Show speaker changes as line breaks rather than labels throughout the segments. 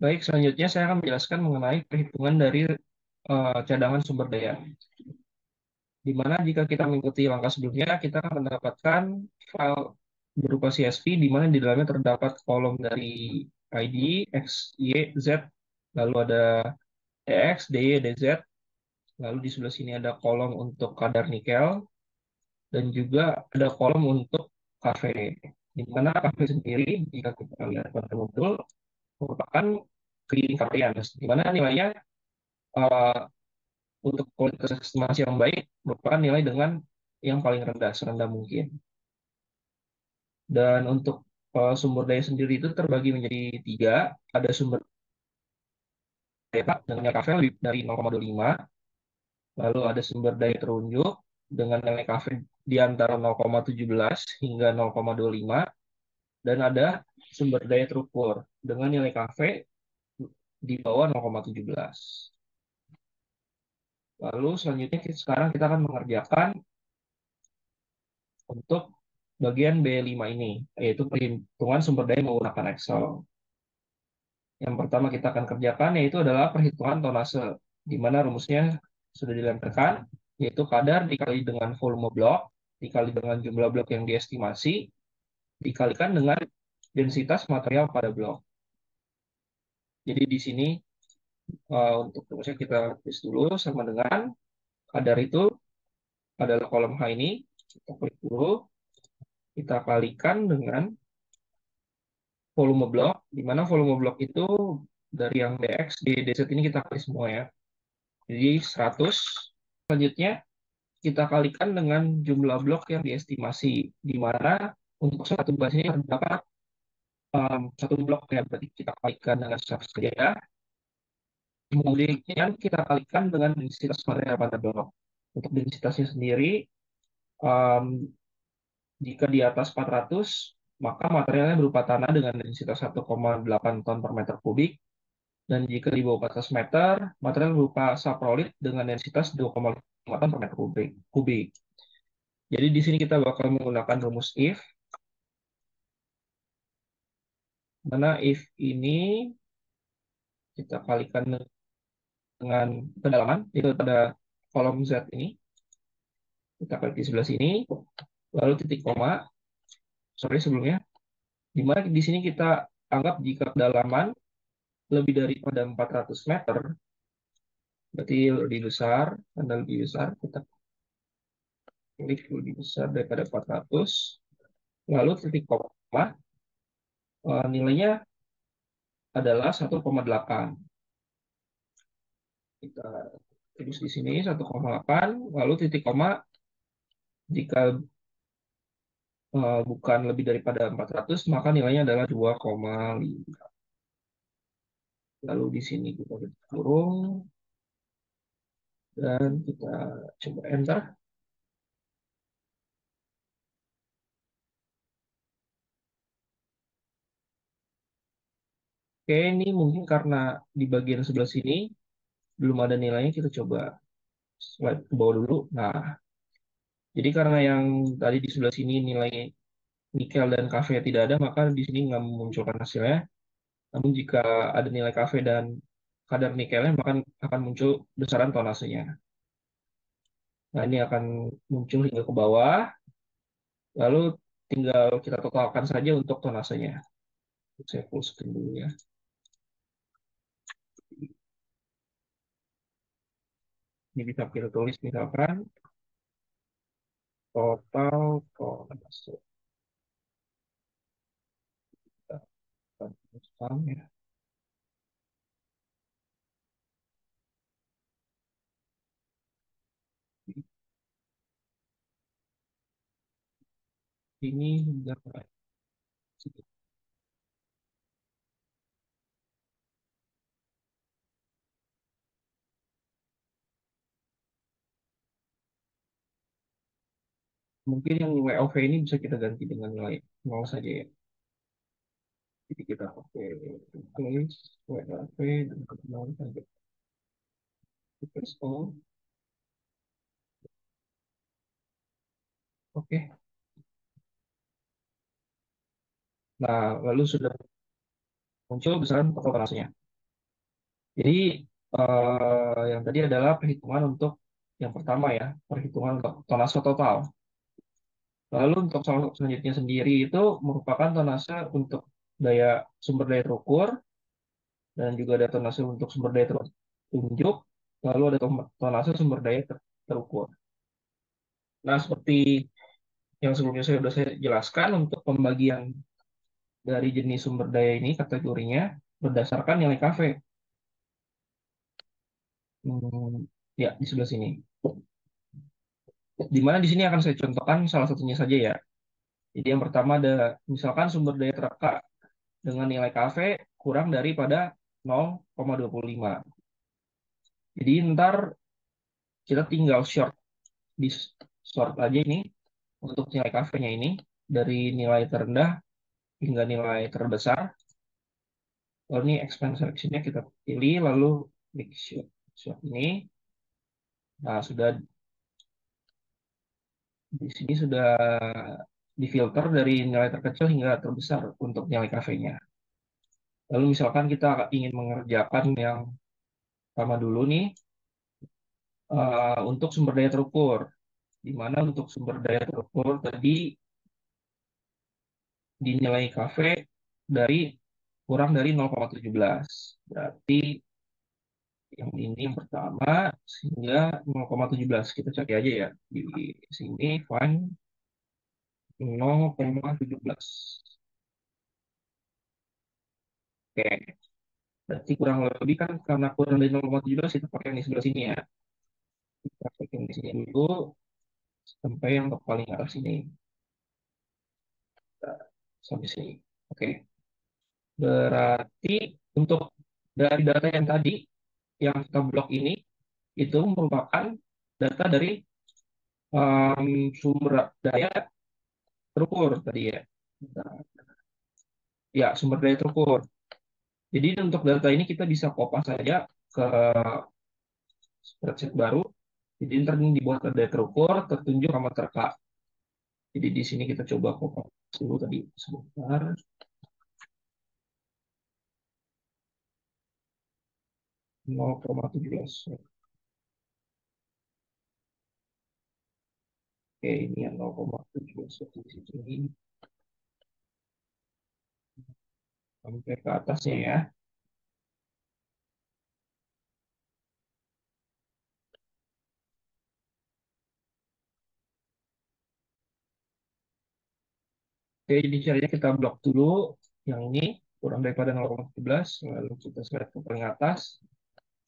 Baik, selanjutnya saya akan menjelaskan mengenai perhitungan dari cadangan sumber daya. Di mana jika kita mengikuti langkah sebelumnya, kita akan mendapatkan file berupa CSV, di mana di dalamnya terdapat kolom dari ID, X, Y, Z, lalu ada DX, DY, DZ, lalu di sebelah sini ada kolom untuk kadar nikel, dan juga ada kolom untuk KV. Di mana KV sendiri, jika kita lihat pada modul, merupakan kegiatan kapaian, di mana nilainya eh, untuk kualitas estimasi yang baik merupakan nilai dengan yang paling rendah, serendah mungkin. Dan untuk sumber daya sendiri itu terbagi menjadi tiga. Ada sumber daya dengan nilai KV lebih dari 0,25, lalu ada sumber daya terunjuk dengan nilai KV di antara 0,17 hingga 0,25, dan ada sumber daya terukur dengan nilai KV di bawah 0,17. Lalu selanjutnya sekarang kita akan mengerjakan untuk bagian B5 ini, yaitu perhitungan sumber daya menggunakan Excel. Yang pertama kita akan kerjakan yaitu adalah perhitungan tonase, di mana rumusnya sudah dilemparkan, yaitu kadar dikali dengan volume blok, dikali dengan jumlah blok yang diestimasi, dikalikan dengan densitas material pada blok. Jadi di sini untuk rumusnya kita tulis dulu sama dengan kadar itu adalah kolom H ini, kita klik dulu, kita kalikan dengan volume blok, di mana volume blok itu dari yang DX, DZ ini kita kali semua ya. Jadi 100. Selanjutnya kita kalikan dengan jumlah blok yang diestimasi, di mana untuk satu basis terdapat satu blok ya, berarti kita kalikan dengan 100 saja. Kemudian kita kalikan dengan densitas material pada blok. Untuk densitasnya sendiri, um, jika di atas 400, maka materialnya berupa tanah dengan densitas 1,8 ton per meter kubik. Dan jika di bawah batas meter, material berupa saprolit dengan densitas 2,5 ton per meter kubik. Jadi di sini kita bakal menggunakan rumus if, mana if ini kita kalikan dengan kedalaman, itu pada kolom Z ini, kita klik di sebelah sini, lalu titik koma, sorry sebelumnya, di mana di sini kita anggap jika kedalaman lebih daripada 400 meter, berarti lebih besar, tanda lebih besar, kita klik lebih besar daripada 400, lalu titik koma, nilainya adalah 1,8. Kita tulis di sini 1,8, lalu titik koma jika bukan lebih daripada 400, maka nilainya adalah 2,5. Lalu di sini kita kurung dan kita coba enter. Oke, ini mungkin karena di bagian sebelah sini belum ada nilainya, kita coba slide ke bawah dulu. Nah, jadi karena yang tadi di sebelah sini nilai nikel dan Kv tidak ada, maka di sini nggak memunculkan hasilnya. Namun jika ada nilai Kv dan kadar nikelnya, maka akan muncul besaran tonasenya. Nah, ini akan muncul hingga ke bawah, lalu tinggal kita totalkan saja untuk tonasenya. Saya full screen dulu ya. Ini bisa kita tulis misalkan total tonase. Ya. Ini hingga mungkin yang WOV ini bisa kita ganti dengan nilai 0 saja ya. Jadi kita pakai tulis WOV dan ke 0 saja. Press all. Oke. Nah, lalu sudah muncul besaran total tonasenya. Jadi yang tadi adalah perhitungan untuk yang pertama ya, perhitungan untuk tonase total. Lalu untuk selanjutnya sendiri itu merupakan tonase untuk daya sumber daya terukur dan juga ada tonase untuk sumber daya tertunjuk, lalu ada tonase sumber daya terukur. Nah, seperti yang sebelumnya sudah saya jelaskan untuk pembagian dari jenis sumber daya ini kategorinya berdasarkan nilai KV. Ya, di sebelah sini. Di mana di sini akan saya contohkan salah satunya saja ya. Jadi yang pertama ada misalkan sumber daya tereka dengan nilai KV kurang daripada 0,25. Jadi ntar kita tinggal di short aja ini untuk nilai KV-nya ini dari nilai terendah hingga nilai terbesar. Lalu ini expand selection-nya kita pilih lalu klik short ini. Nah, di sini sudah difilter dari nilai terkecil hingga terbesar untuk nilai KV-nya. Lalu misalkan kita ingin mengerjakan yang pertama dulu nih untuk sumber daya terukur. Di mana untuk sumber daya terukur tadi dinilai KV dari kurang dari 0,17. Berarti yang ini yang pertama sehingga 0,17. Kita cari aja ya di sini find 0,17. Oke, berarti kurang lebih kan karena kurang dari 0,17 kita pakai yang di sebelah sini ya. Kita pakai yang di sini dulu sampai yang ke paling atas sini. Kita sampai sini. Oke, berarti untuk dari data yang tadi yang kita blok ini itu merupakan data dari sumber daya terukur tadi ya. Ya, sumber daya terukur. Jadi untuk data ini kita bisa kopas saja ke spreadsheet baru. Jadi ntar ini dibuat ke daya terukur, tertunjuk sama terka. Jadi di sini kita coba kopas dulu tadi sebentar. 0,17. Oke, ini yang 0,17 di sini sampai ke atasnya ya. Oke, jadi caranya kita blok dulu yang ini kurang daripada 0,17, lalu kita select ke paling atas,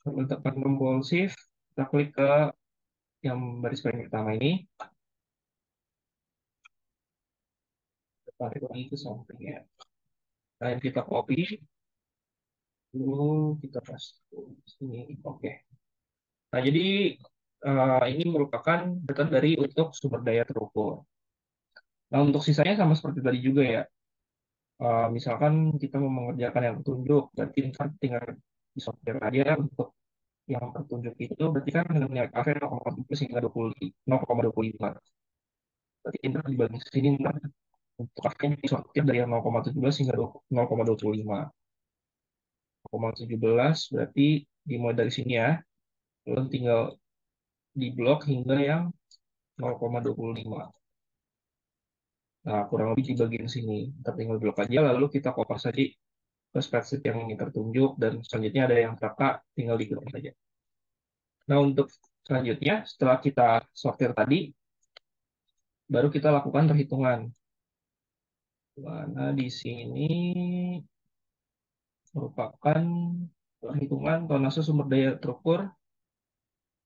lalu tekan tombol shift, kita klik ke yang baris paling pertama ini, kita tarik lagi ke samping ya. Nah, yang kita copy, lalu kita paste di sini. Oke. Nah, jadi ini merupakan data dari untuk sumber daya terukur. Nah, untuk sisanya sama seperti tadi juga ya. Misalkan kita mau mengerjakan yang petunjuk, berarti ntar tinggal di software aja untuk yang petunjuk itu berarti kan dengan nilai KV 0,17 hingga 0,25. Berarti ntar dibagi sini ntar untuk KV disortir dari yang 0,17 hingga 0,25. 0,17 berarti dimulai dari sini ya. Lalu tinggal di blok hingga yang 0,25. Nah, kurang lebih di bagian sini. Kita tinggal blok aja, lalu kita kopas saja ke spreadsheet yang ini tertunjuk, dan selanjutnya ada yang kakak, tinggal diklik saja. Nah, untuk selanjutnya, setelah kita sortir tadi, baru kita lakukan perhitungan. Mana di sini merupakan perhitungan tonase sumber daya terukur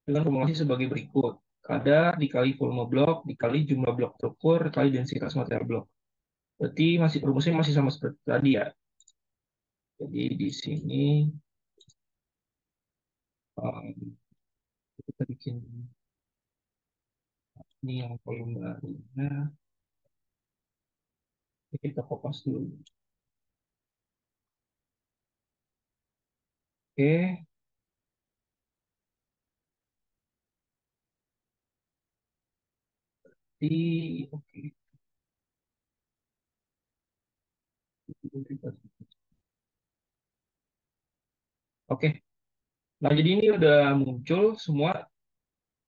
dengan formulasi sebagai berikut. Kadar dikali volume blok, dikali jumlah blok terukur, dikali densitas material blok. Berarti rumusnya masih sama seperti tadi ya. Jadi di sini um, kita bikin ini yang volume barunya. Kita kopas dulu. Oke, oke. Oke. Nah, jadi ini udah muncul semua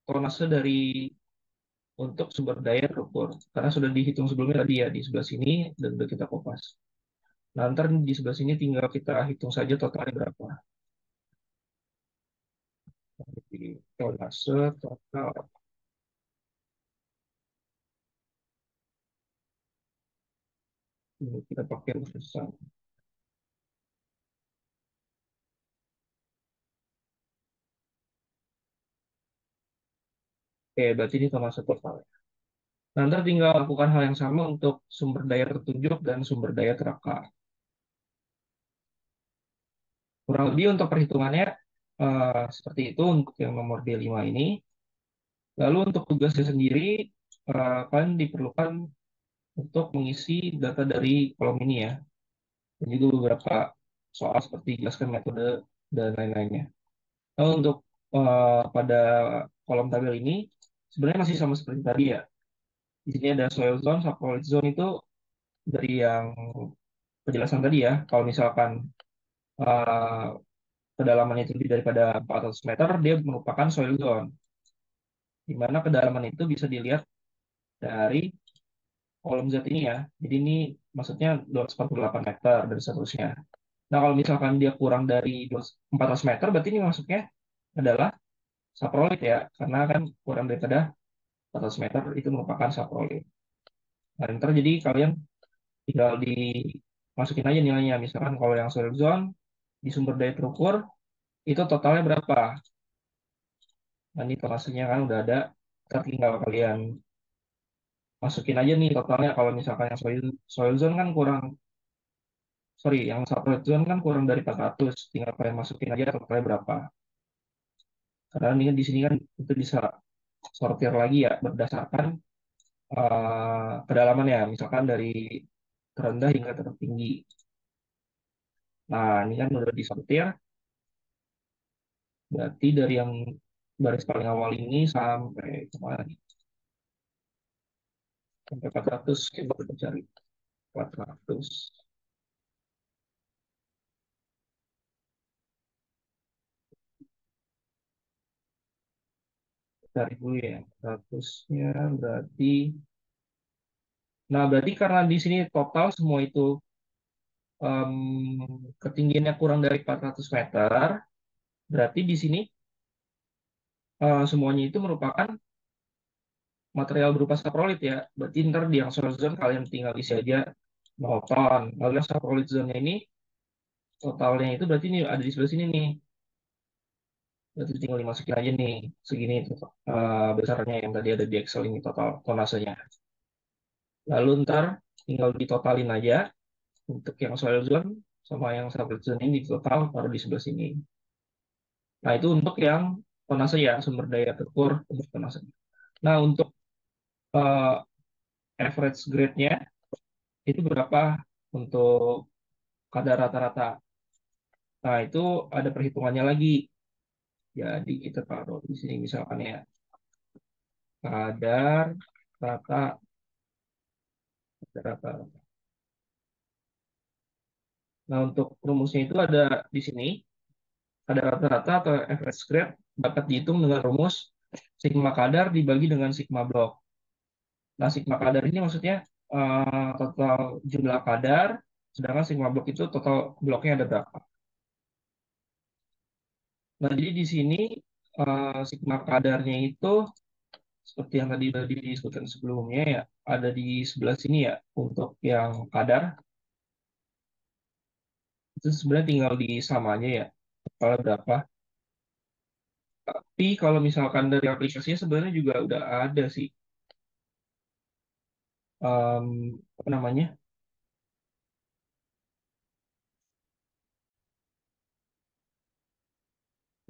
tonase dari untuk sumber daya terukur. Karena sudah dihitung sebelumnya tadi ya, di sebelah sini dan udah kita kopas. Nah, ntar di sebelah sini tinggal kita hitung saja totalnya berapa. Jadi, tonase total. Ini kita pakai rujukan. Oke, berarti ini tonase total. Nah, ntar tinggal lakukan hal yang sama untuk sumber daya tertunjuk dan sumber daya terakar. Kurang lebih untuk perhitungannya seperti itu untuk yang nomor D5 ini. Lalu untuk tugasnya sendiri, kalian diperlukan untuk mengisi data dari kolom ini ya. Dan juga beberapa soal seperti jelaskan metode dan lain-lainnya. Lalu untuk pada kolom tabel ini, sebenarnya masih sama seperti tadi ya. Di sini ada soil zone, subsolid zone itu dari yang penjelasan tadi ya. Kalau misalkan eh, kedalaman itu lebih daripada 400 meter, dia merupakan soil zone. Di mana kedalaman itu bisa dilihat dari kolom Z ini ya. Jadi ini maksudnya 248 meter dan seterusnya. Nah, kalau misalkan dia kurang dari 400 meter, berarti ini maksudnya adalah saprolit ya. Karena kan kurang daripada 400 meter itu merupakan saprolit. Nah, ntar jadi kalian tinggal dimasukin aja nilainya. Misalkan kalau yang soil zone di sumber daya terukur, itu totalnya berapa? Nah, ini tonasenya kan udah ada. Ntar tinggal kalian masukin aja nih totalnya. Kalau misalkan yang soil zone kan kurang, sorry, yang saprolit zone kan kurang dari 400. Tinggal kalian masukin aja totalnya berapa. Karena ini kan di sini kan itu bisa sortir lagi ya berdasarkan kedalaman ya, misalkan dari terendah hingga tertinggi. Nah, ini kan udah disortir, berarti dari yang baris paling awal ini sampai kemana nih? Sampai 400, coba kita cari 400. Cari dulu ya, 400-nya berarti, nah berarti karena di sini total semua itu ketinggiannya kurang dari 400 meter, berarti di sini semuanya itu merupakan material berupa saprolit ya. Berarti ntar di yang soil zone kalian tinggal isi aja 0 ton. Lalu yang saprolit zone ini totalnya itu berarti ini ada di sebelah sini nih. Berarti tinggal dimasukin aja nih segini besarnya yang tadi ada di Excel ini total tonasenya. Lalu ntar tinggal ditotalin aja untuk yang soil zone sama yang saprolit zone ini total taruh di sebelah sini. Nah itu untuk yang tonase ya sumber daya terukur untuk tonase. Nah untuk eh, average grade-nya itu berapa untuk kadar rata-rata. Nah, itu ada perhitungannya lagi. Jadi kita taruh di sini misalkan ya, kadar rata, kadar rata. Nah, untuk rumusnya itu ada di sini, kadar rata-rata atau average grade dapat dihitung dengan rumus sigma kadar dibagi dengan sigma blok. Nah, sigma kadar ini maksudnya total jumlah kadar, sedangkan sigma blok itu total bloknya ada berapa. Nah, jadi di sini sigma kadarnya itu seperti yang tadi sudah disebutkan sebelumnya ya, ada di sebelah sini ya untuk yang kadar itu sebenarnya tinggal di sama aja ya kalau berapa. Tapi kalau misalkan dari aplikasinya sebenarnya juga udah ada sih apa namanya.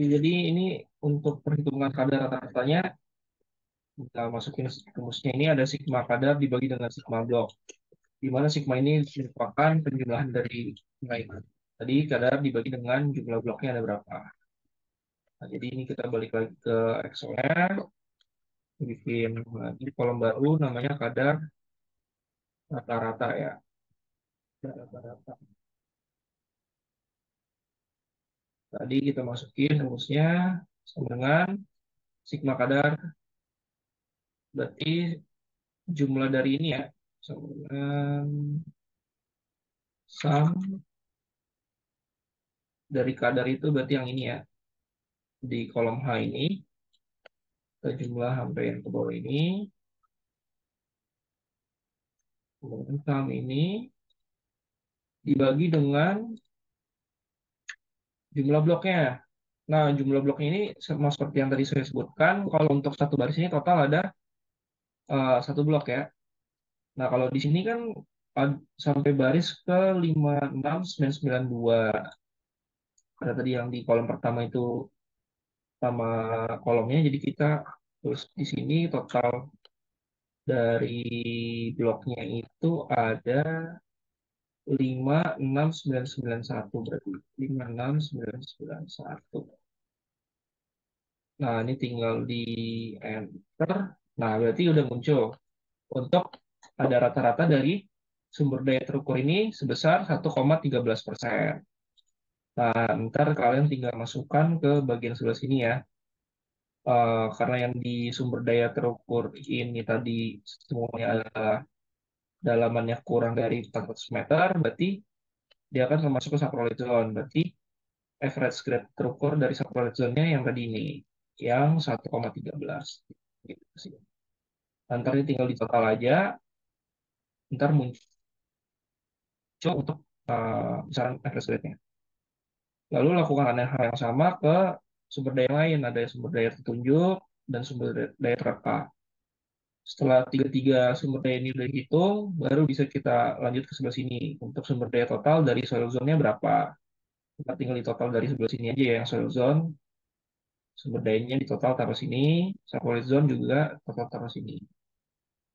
Jadi ini untuk perhitungan kadar rata-ratanya kita masukin rumusnya ini ada sigma kadar dibagi dengan sigma blok. Di mana sigma ini merupakan penjumlahan dari nilai. Tadi kadar dibagi dengan jumlah bloknya ada berapa. Nah, jadi ini kita balik lagi ke Excel, bikin lagi kolom baru namanya kadar rata-rata ya. Kadar rata-rata. Tadi kita masukin rumusnya sama dengan sigma kadar, berarti jumlah dari ini ya, sama dengan sum dari kadar itu berarti yang ini ya, di kolom H ini, ke jumlah sampai yang ke bawah ini, kemudian sum ini dibagi dengan jumlah bloknya. Nah, jumlah bloknya ini sama seperti yang tadi saya sebutkan, kalau untuk satu baris ini total ada satu blok ya. Nah, kalau di sini kan sampai baris ke 56992. Karena tadi yang di kolom pertama itu sama kolomnya, jadi kita terus di sini total dari bloknya itu ada 56991 berarti 56991. Nah, ini tinggal di enter. Nah, berarti udah muncul untuk ada rata-rata dari sumber daya terukur ini sebesar 1,13%. Nah, ntar kalian tinggal masukkan ke bagian sebelah sini ya. Karena yang di sumber daya terukur ini tadi semuanya adalah dalamannya kurang dari 400 meter, berarti dia akan masuk ke saprolite zone. Berarti average grade terukur dari saprolite zone-nya yang tadi ini, yang 1,13. Gitu sih. Ntar ini tinggal di total aja, ntar muncul untuk besaran average grade-nya. Lalu lakukan hal yang sama ke sumber daya lain, ada sumber daya tertunjuk dan sumber daya terangkat. Setelah tiga-tiga sumber daya ini udah dihitung, baru bisa kita lanjut ke sebelah sini. Untuk sumber daya total dari soil zone-nya berapa? Kita tinggal di total dari sebelah sini aja ya, yang soil zone. Sumber dayanya di total taruh sini, saprolite zone juga total taruh sini.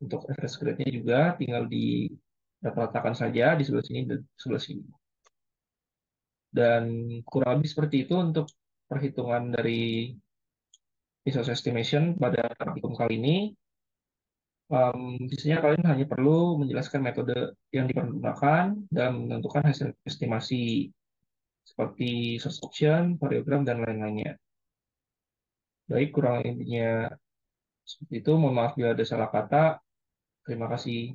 Untuk average grade-nya juga tinggal di rata-ratakan saja di sebelah sini dan sebelah sini. Dan kurang lebih seperti itu untuk perhitungan dari resource estimation pada praktikum kali ini. Biasanya kalian hanya perlu menjelaskan metode yang dipergunakan dan menentukan hasil estimasi seperti source option, variogram, dan lain-lainnya. Baik, kurang lebihnya seperti itu. Mohon maaf bila ada salah kata. Terima kasih.